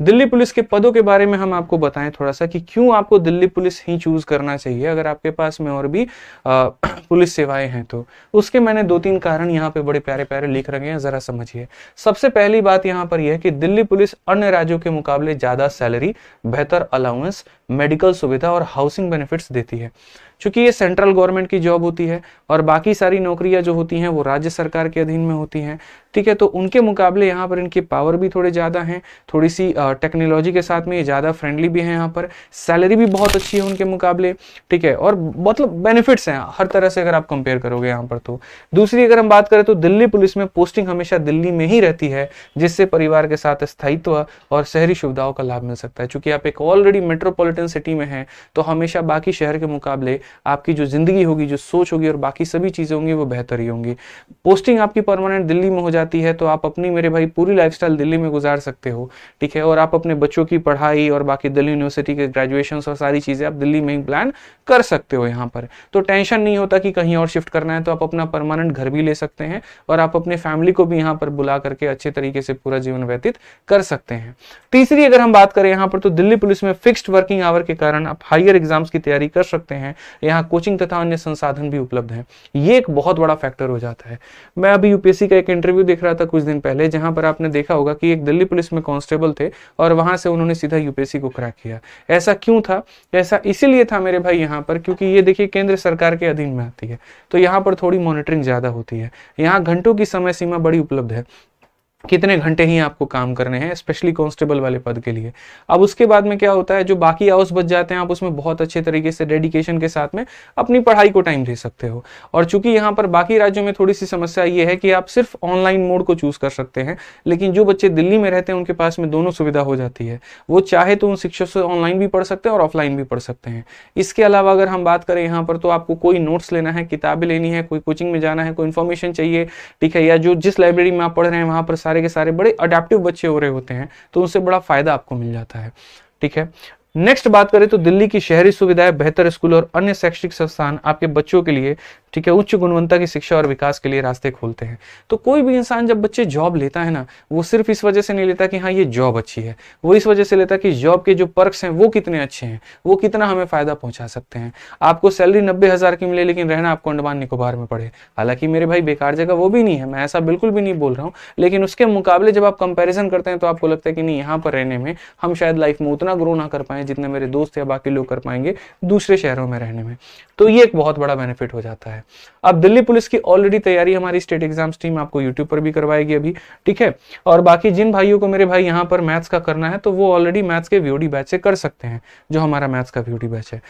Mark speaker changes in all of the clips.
Speaker 1: Delhi police के पदों के बारे में हम आपको बताएं थोड़ा सा कि क्यों आपको दिल्ली पुलिस ही चूज करना चाहिए अगर आपके पास में और भी पुलिस सेवाएं हैं तो उसके मैंने 2-3 कारण यहाँ पे बड़े प्यारे प्यारे लिख रखे हैं, जरा समझिए। सबसे पहली बात यहाँ पर यह है कि दिल्ली पुलिस अन्य राज्यों के मुकाबले ज्यादा सैलरी, बेहतर अलाउंस, मेडिकल सुविधा और हाउसिंग बेनिफिट्स देती है। चूंकि ये सेंट्रल गवर्नमेंट की जॉब होती है और बाकी सारी नौकरियां जो होती हैं वो राज्य सरकार के अधीन में होती हैं, ठीक है, तो उनके मुकाबले यहाँ पर इनकी पावर भी थोड़े ज़्यादा हैं, थोड़ी सी टेक्नोलॉजी के साथ में ये ज़्यादा फ्रेंडली भी हैं, यहाँ पर सैलरी भी बहुत अच्छी है उनके मुकाबले, ठीक है, और मतलब बेनिफिट्स हैं हर तरह से अगर आप कंपेयर करोगे यहाँ पर। तो दूसरी अगर हम बात करें तो दिल्ली पुलिस में पोस्टिंग हमेशा दिल्ली में ही रहती है, जिससे परिवार के साथ स्थायित्व और शहरी सुविधाओं का लाभ मिल सकता है। चूंकि आप एक ऑलरेडी मेट्रोपॉलिटन सिटी में हैं तो हमेशा बाकी शहर के मुकाबले आपकी जो जिंदगी होगी, जो सोच होगी और बाकी सभी चीजें होंगी वो बेहतर ही होंगी। पोस्टिंग आपकी परमानेंट दिल्ली में हो जाती है तो आप अपनी मेरे भाई पूरी लाइफस्टाइल दिल्ली में गुजार सकते हो, ठीक है, और आप अपने बच्चों की पढ़ाई और बाकी दिल्ली यूनिवर्सिटी के ग्रेजुएशन और सारी चीजें आप दिल्ली में ही प्लान कर सकते हो यहाँ पर। तो टेंशन नहीं होता कि कहीं और शिफ्ट करना है, तो आप अपना परमानेंट घर भी ले सकते हैं और आप अपने फैमिली को भी यहाँ पर बुला करके अच्छे तरीके से पूरा जीवन व्यतीत कर सकते हैं। तीसरी अगर हम बात करें यहाँ पर तो दिल्ली पुलिस में फिक्स्ड वर्किंग आवर के कारण आप हायर एग्जाम्स की तैयारी कर सकते हैं। यहाँ कोचिंग तथा अन्य संसाधन भी उपलब्ध हैं, ये एक बहुत बड़ा फैक्टर हो जाता है। मैं अभी यूपीएससी का एक इंटरव्यू देख रहा था कुछ दिन पहले, जहां पर आपने देखा होगा कि एक दिल्ली पुलिस में कांस्टेबल थे और वहां से उन्होंने सीधा यूपीएससी को क्रैक किया। ऐसा क्यों था? ऐसा इसीलिए था मेरे भाई यहाँ पर क्योंकि ये देखिए केंद्र सरकार के अधीन में आती है, तो यहाँ पर थोड़ी मॉनिटरिंग ज्यादा होती है। यहाँ घंटों की समय सीमा बड़ी उपलब्ध है, कितने घंटे ही आपको काम करने हैं, स्पेशली कांस्टेबल वाले पद के लिए। अब उसके बाद में क्या होता है, जो बाकी आवर्स बच जाते हैं आप उसमें बहुत अच्छे तरीके से डेडिकेशन के साथ में अपनी पढ़ाई को टाइम दे सकते हो। और चूंकि यहाँ पर बाकी राज्यों में थोड़ी सी समस्या ये है कि आप सिर्फ ऑनलाइन मोड को चूज कर सकते हैं, लेकिन जो बच्चे दिल्ली में रहते हैं उनके पास में दोनों सुविधा हो जाती है। वो चाहे तो उन शिक्षक से ऑनलाइन भी पढ़ सकते हैं और ऑफलाइन भी पढ़ सकते हैं। इसके अलावा अगर हम बात करें यहाँ पर तो आपको कोई नोट्स लेना है, किताबें लेनी है, कोई कोचिंग में जाना है, कोई इन्फॉर्मेशन चाहिए, ठीक है, या जो जिस लाइब्रेरी में आप पढ़ रहे हैं वहां पर सारे के सारे बड़े अडेप्टिव बच्चे हो रहे होते हैं, तो उनसे बड़ा फायदा आपको मिल जाता है, ठीक है। नेक्स्ट बात करें तो दिल्ली की शहरी सुविधाएं, बेहतर स्कूल और अन्य शैक्षिक संस्थान आपके बच्चों के लिए, ठीक है, उच्च गुणवत्ता की शिक्षा और विकास के लिए रास्ते खोलते हैं। तो कोई भी इंसान जब बच्चे जॉब लेता है ना, वो सिर्फ इस वजह से नहीं लेता कि हाँ ये जॉब अच्छी है, वो इस वजह से लेता है कि जॉब के जो पर्क्स हैं वो कितने अच्छे हैं, वो कितना हमें फायदा पहुंचा सकते हैं। आपको सैलरी 90,000 की मिले लेकिन रहना आपको अंडमान निकोबार में पड़े, हालांकि मेरे भाई बेकार जगह वो भी नहीं है, मैं ऐसा बिल्कुल भी नहीं बोल रहा हूँ, लेकिन उसके मुकाबले जब आप कंपेरिजन करते हैं तो आपको लगता है कि नहीं, यहाँ पर रहने में हम शायद लाइफ में उतना ग्रो ना कर पाए जितने मेरे दोस्त या बाकी लोग कर पाएंगे दूसरे शहरों में रहने में। तो ये एक बहुत बड़ा बेनिफिट हो जाता है। अब दिल्ली पुलिस की ऑलरेडी तैयारी हमारी स्टेट एग्जाम्स टीम आपको यूट्यूब पर भी करवाएगी अभी, ठीक है, और बाकी जिन भाइयों को मेरे भाई यहाँ पर मैथ्स का करना है तो वो ऑलरेडी मैथ्स के वीओडी बैच से कर सकते हैं, जो हमारा मैथ्स का वीओडी बैच है।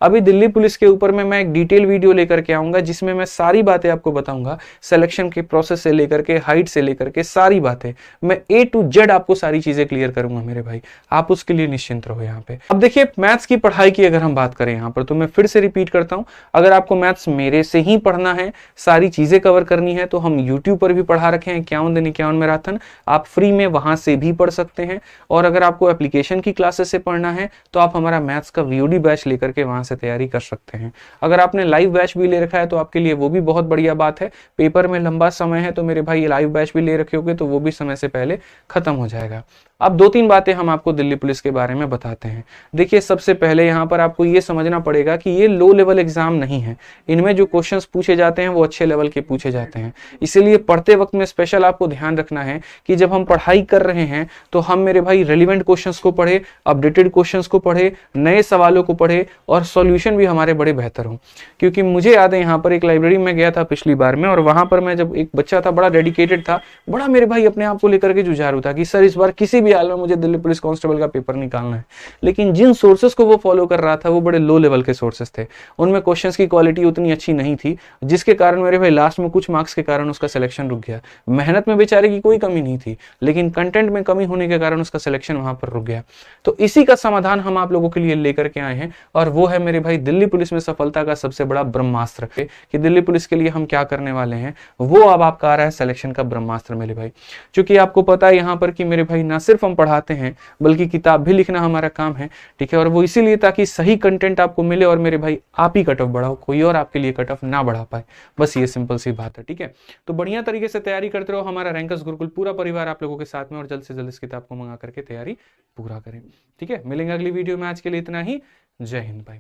Speaker 1: अभी दिल्ली पुलिस के ऊपर में मैं एक डिटेल वीडियो लेकर के आऊंगा जिसमें मैं सारी बातें आपको बताऊंगा, सिलेक्शन के प्रोसेस से लेकर के हाइट से लेकर के सारी बातें मैं A to Z आपको सारी चीजें क्लियर करूंगा मेरे भाई, आप उसके लिए निश्चिंत रहो यहाँ पे। अब देखिए मैथ्स की पढ़ाई की अगर हम बात करें यहाँ पर तो मैं फिर से रिपीट करता हूं, अगर आपको मैथ्स मेरे से ही पढ़ना है, सारी चीजें कवर करनी है, तो हम YouTube पर भी पढ़ा रखे हैं 51 दिन 51 मैराथन, आप फ्री में वहां से भी पढ़ सकते हैं। और अगर आपको एप्लीकेशन की क्लासेस से पढ़ना है तो आप हमारा मैथ्स का VOD बैच लेकर के वहां से तैयारी कर सकते हैं। अगर आपने लाइव बैच भी ले रखा है तो आपके लिए वो भी बहुत बढ़िया बात है, पेपर में लंबा समय है तो मेरे भाई ये लाइव बैच भी ले रखे होगे तो वो भी समय से पहले खत्म हो जाएगा। अब 2-3 बातें हम आपको दिल्ली पुलिस के बारे में बताते हैं। देखिए सबसे पहले यहाँ पर आपको ये समझना पड़ेगा कि ये लो लेवल एग्जाम नहीं है, इनमें जो क्वेश्चंस पूछे जाते हैं वो अच्छे लेवल के पूछे जाते हैं। इसीलिए पढ़ते वक्त में स्पेशल आपको ध्यान रखना है कि जब हम पढ़ाई कर रहे हैं तो हम मेरे भाई रेलिवेंट क्वेश्चंस को पढ़े, अपडेटेड क्वेश्चंस को पढ़े, नए सवालों को पढ़े और सॉल्यूशन भी हमारे बड़े बेहतर हों। क्योंकि मुझे याद है यहाँ पर एक लाइब्रेरी में गया था पिछली बार में, और वहां पर मैं जब एक बच्चा था बड़ा डेडिकेटेड था, बड़ा मेरे भाई अपने आप को लेकर के जुझारू था कि सर इस बार किसी भी हाल में मुझे दिल्ली पुलिस कांस्टेबल का पेपर निकालना है। लेकिन जिन सोर्सेस को वो फॉलो कर रहा था वो बड़े लो लेवल के सोर्सेस थे, उनमें क्वेश्चंस की क्वालिटी उतनी अच्छी नहीं थी, जिसके कारण मेरे भाई लास्ट में कुछ मार्क्स के कारण उसका सिलेक्शन रुक गया। मेहनत में बेचारे की कोई कमी नहीं थी, लेकिन कंटेंट में कमी होने के कारण उसका सिलेक्शन वहां पर रुक गया। तो इसी का समाधान हम आप लोगों के लिए लेकर के आए हैं, और वो है मेरे भाई दिल्ली पुलिस में सफलता का सबसे बड़ा ब्रह्मास्त्र कि दिल्ली पुलिस के लिए हम क्या करने वाले हैं। वो अब आपका आ रहा है सिलेक्शन का ब्रह्मास्त्र मेरे भाई। क्योंकि आपको पता है यहाँ पर कि मेरे भाई ना सिर्फ हम पढ़ाते हैं बल्कि किताब भी लिखना हमारा काम काम है, ठीक है। और वो इसीलिए ताकि सही कंटेंट आपको मिले और मेरे भाई आप ही कट ऑफ बढ़ाओ, कोई और आपके लिए कट ऑफ ना बढ़ा पाए, बस ये सिंपल सी बात है, ठीक है। तो बढ़िया तरीके से तैयारी करते रहो, हमारा रैंकर्स गुरुकुल पूरा परिवार आप लोगों के साथ में, और जल्द से जल्द इस किताब को मंगा करके तैयारी पूरा करें, ठीक है। मिलेंगे अगली वीडियो में, आज के लिए इतना ही। जय हिंद भाई।